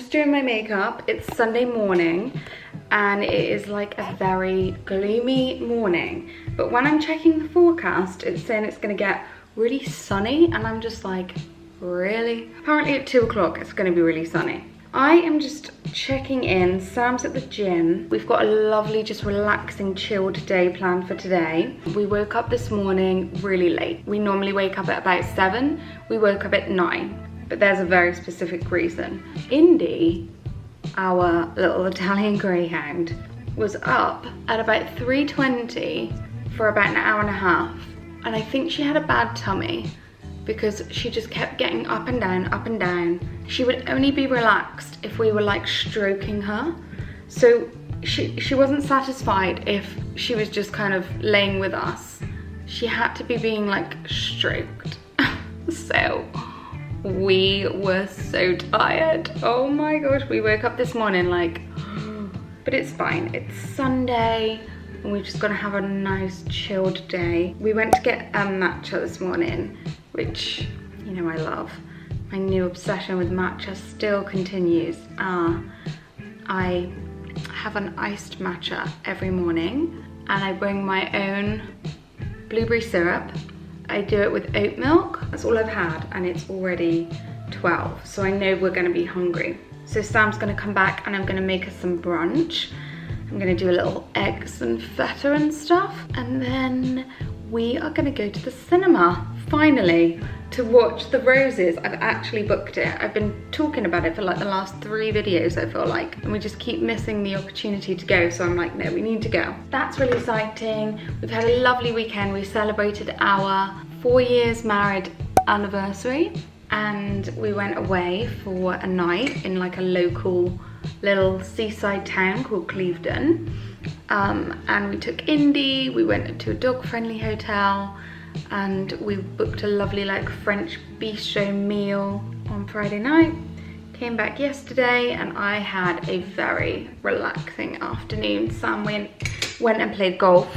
just doing my makeup. It's Sunday morning and it is like a very gloomy morning. But when I'm checking the forecast, it's saying it's gonna get really sunny and I'm just like, really? Apparently at 2 o'clock it's gonna be really sunny. I am just checking in. Sam's at the gym. We've got a lovely, just relaxing, chilled day planned for today. We woke up this morning really late. We normally wake up at about 7. We woke up at 9, but there's a very specific reason. Indy, our little Italian greyhound, was up at about 3:20 for about an hour and a half. And I think she had a bad tummy because she just kept getting up and down, up and down. She would only be relaxed if we were like stroking her. So she wasn't satisfied if she was just kind of laying with us. She had to be being like stroked. So we were so tired. Oh my gosh, we woke up this morning like, but it's fine. It's Sunday and we're just gonna have a nice chilled day. We went to get matcha this morning, which, you know, I love. My new obsession with matcha still continues. I have an iced matcha every morning and I bring my own blueberry syrup. I do it with oat milk. That's all I've had and it's already 12, so I know we're gonna be hungry. So Sam's gonna come back and I'm gonna make us some brunch. I'm gonna do a little eggs and feta and stuff, and then we are gonna go to the cinema, finally, to watch The Roses. I've actually booked it. I've been talking about it for like the last 3 videos, I feel like, and we just keep missing the opportunity to go, so I'm like, no, we need to go. That's really exciting. We've had a lovely weekend. We celebrated our 4 years married anniversary, and we went away for a night in like a local little seaside town called Clevedon. And we took Indy, we went to a dog-friendly hotel, and we booked a lovely like French bistro meal on Friday night. Came back yesterday and I had a very relaxing afternoon. Sam went and played golf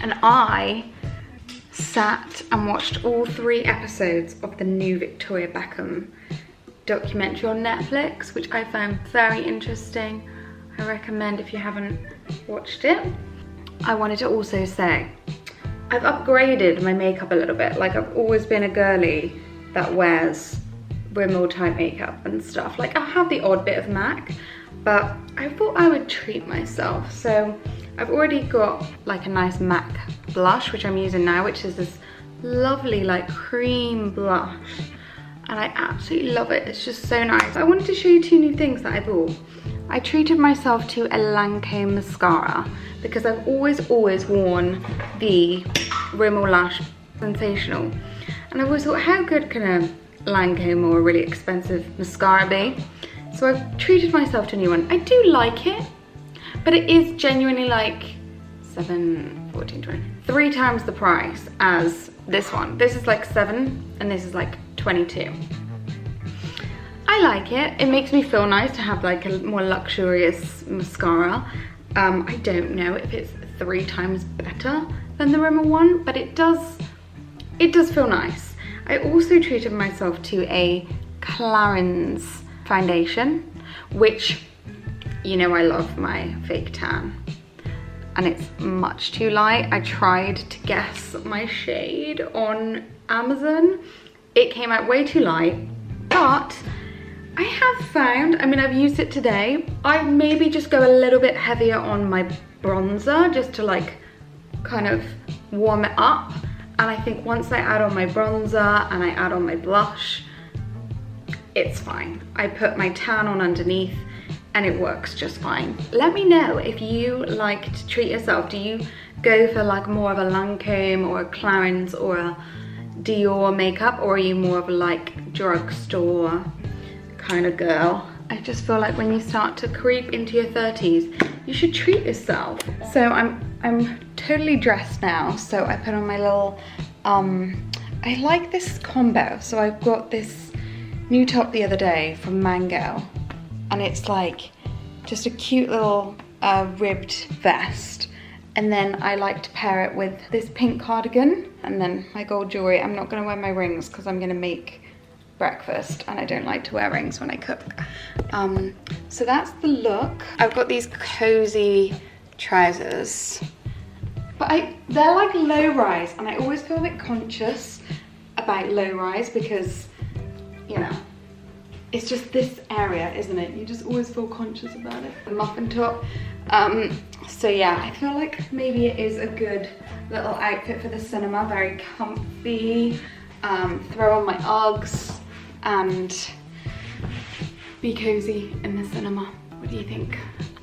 and I sat and watched all 3 episodes of the new Victoria Beckham documentary on Netflix, which I found very interesting. I recommend if you haven't watched it. I wanted to also say, I've upgraded my makeup a little bit. Like, I've always been a girly that wears Rimmel type makeup and stuff. Like, I have the odd bit of MAC, but I thought I would treat myself. So I've already got like a nice MAC blush, which I'm using now, which is this lovely like cream blush. And I absolutely love it. It's just so nice. I wanted to show you 2 new things that I bought. I treated myself to a Lancome mascara because I've always worn the Rimmel Lash Sensational. And I always thought, how good can a Lancome or a really expensive mascara be? So I've treated myself to a new one. I do like it, but it is genuinely like 7, 14, 20, 3 times the price as this one. This is like 7 and this is like 22. I like it. It makes me feel nice to have like a more luxurious mascara. I don't know if it's 3 times better than the Rimmel one, but it does feel nice. I also treated myself to a Clarins foundation, which, you know, I love my fake tan. And it's much too light. I tried to guess my shade on Amazon. It came out way too light, but I have found, I mean, I've used it today. I maybe just go a little bit heavier on my bronzer just to like kind of warm it up. And I think once I add on my bronzer and I add on my blush, it's fine. I put my tan on underneath and it works just fine. Let me know if you like to treat yourself. Do you go for like more of a Lancome or a Clarins or a Dior makeup, or are you more of a like drugstore kind of girl? I just feel like when you start to creep into your 30s, you should treat yourself. So I'm totally dressed now. So I put on my little, I like this combo. So I've got this new top the other day from Mango, and it's like just a cute little ribbed vest. And then I like to pair it with this pink cardigan and then my gold jewelry. I'm not gonna wear my rings because I'm gonna make breakfast and I don't like to wear rings when I cook. So that's the look. I've got these cozy trousers, but they're like low rise, and I always feel a bit conscious about low rise because, you know, it's just this area, isn't it? You just always feel conscious about it. The muffin top. So yeah, I feel like maybe it is a good little outfit for the cinema. Very comfy. Throw on my Uggs and be cozy in the cinema. What do you think?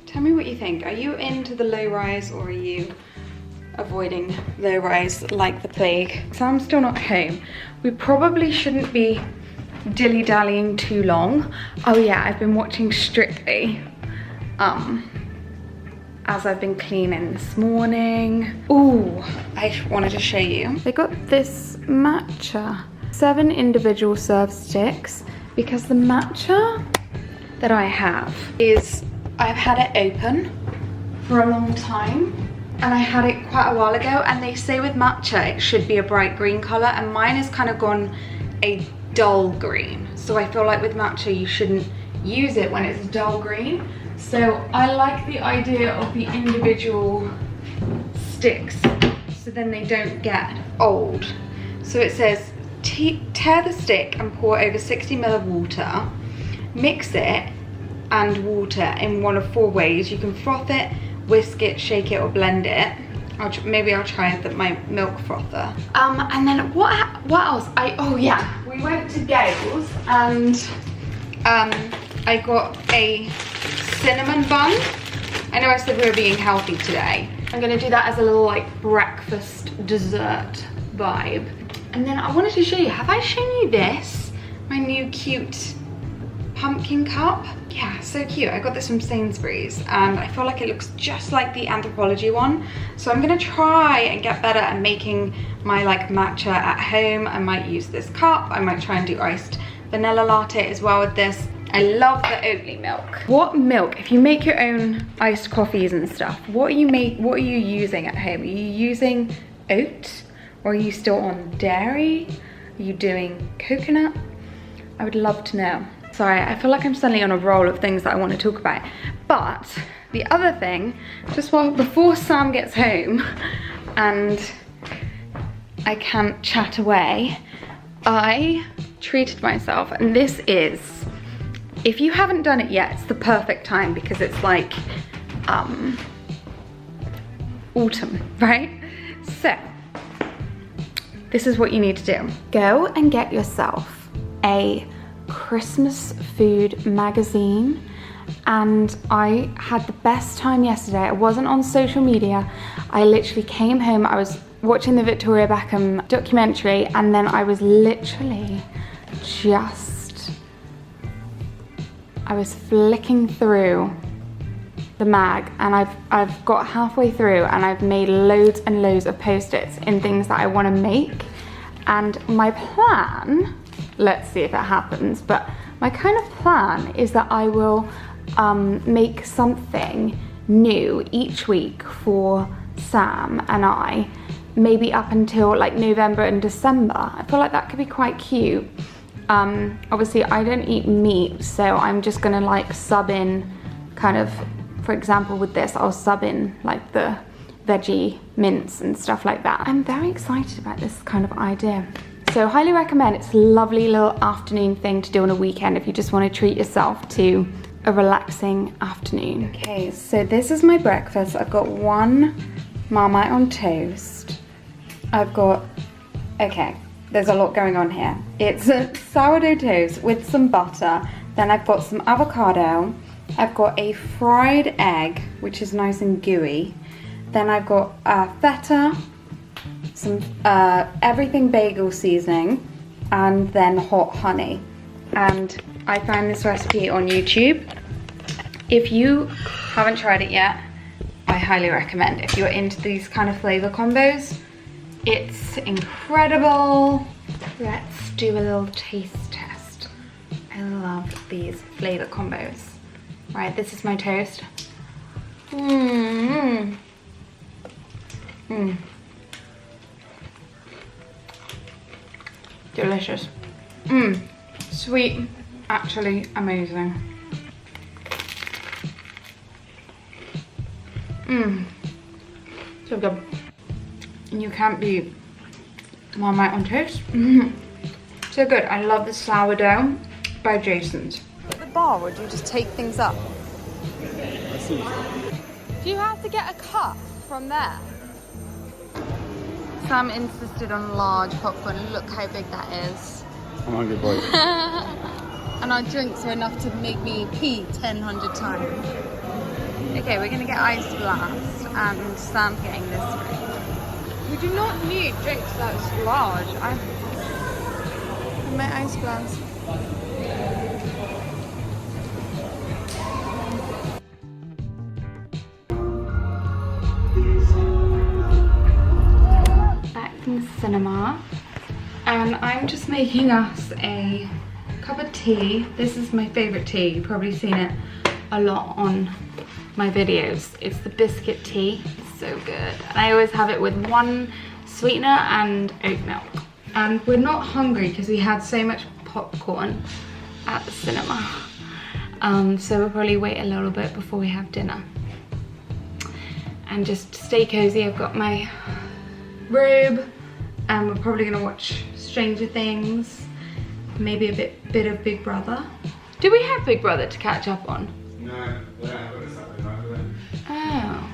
Tell me what you think. Are you into the low rise, or are you avoiding low rise like the plague? So I'm still not home. We probably shouldn't be dilly-dallying too long. Oh yeah, I've been watching Strictly as I've been cleaning this morning. Ooh, I wanted to show you. They got this matcha, 7 individual serve sticks, because the matcha that I have is, I've had it open for a long time, and I had it quite a while ago, and they say with matcha it should be a bright green color, and mine has kind of gone a dull green. So I feel like with matcha you shouldn't use it when it's dull green. So I like the idea of the individual sticks, so then they don't get old. So it says, tear the stick and pour over 60 ml of water, mix it and water in one of 4 ways. You can froth it, whisk it, shake it, or blend it. Maybe I'll try my milk frother. And then what else? Oh yeah, we went to Gales and I got a cinnamon bun. I know I said we were being healthy today. I'm gonna do that as a little like breakfast dessert vibe. And then I wanted to show you, have I shown you this? My new cute pumpkin cup. Yeah, so cute. I got this from Sainsbury's and I feel like it looks just like the Anthropology one. So I'm gonna try and get better at making my like matcha at home. I might use this cup. I might try and do iced vanilla latte as well with this. I love the Oatly milk. What milk, if you make your own iced coffees and stuff, what are you using at home? Are you using oat, or are you still on dairy? Are you doing coconut? I would love to know. Sorry, I feel like I'm suddenly on a roll of things that I want to talk about. But the other thing, just before Sam gets home and I can't chat away, I treated myself, and this is, if you haven't done it yet, it's the perfect time because it's like autumn, right? So this is what you need to do. Go and get yourself a Christmas food magazine, and I had the best time yesterday. I wasn't on social media. I literally came home, I was watching the Victoria Beckham documentary, and then I was literally I was flicking through the mag, and I've got halfway through and I've made loads and loads of post-its in things that I want to make. And my plan, let's see if it happens, but my kind of plan is that I will make something new each week for Sam and I, maybe up until like November and December. I feel like that could be quite cute. Obviously I don't eat meat, so I'm just gonna like sub in kind of, for example with this, I'll sub in like the veggie mince and stuff like that. I'm very excited about this kind of idea. So highly recommend. It's a lovely little afternoon thing to do on a weekend if you just want to treat yourself to a relaxing afternoon. Okay, so this is my breakfast. I've got 1 Marmite on toast. I've got, okay, there's a lot going on here. It's a sourdough toast with some butter. Then I've got some avocado. I've got a fried egg, which is nice and gooey. Then I've got feta, some everything bagel seasoning, and then hot honey. And I found this recipe on YouTube. If you haven't tried it yet, I highly recommend. If you're into these kind of flavor combos, it's incredible. Let's do a little taste test. I love these flavor combos. Right, this is my toast. Delicious. sweet, actually amazing. So good. And you can't beat Marmite on toast. So good. I love the sourdough by Jason's. At the bar, or do you just take things up? Do you have to get a cup from there? Sam insisted on large popcorn. Look how big that is. I'm hungry, boy. And our drinks are enough to make me pee 1,000 times. Okay, we're gonna get iced glass, and Sam's getting this drink. We do not need drinks that's large. My ice glass. Back from the cinema, and I'm just making us a cup of tea. This is my favorite tea. You've probably seen it a lot on my videos. It's the biscuit tea. It's so good. And I always have it with one sweetener and oat milk. And we're not hungry because we had so much popcorn at the cinema. So we'll probably wait a little bit before we have dinner. And just stay cozy. I've got my robe, and we're probably gonna watch Stranger Things, maybe a bit of Big Brother. Do we have Big Brother to catch up on? No, we don't have it Saturday night, do they? Oh.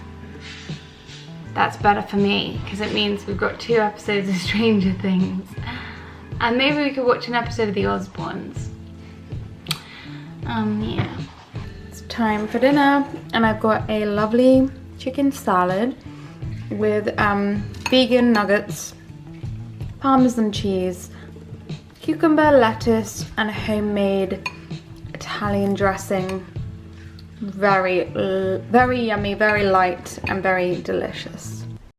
That's better for me, because it means we've got 2 episodes of Stranger Things. And maybe we could watch an episode of The Osbournes. Yeah. It's time for dinner, and I've got a lovely chicken salad with vegan nuggets, parmesan cheese, cucumber, lettuce, and a homemade Italian dressing. Very yummy, very light, and very delicious.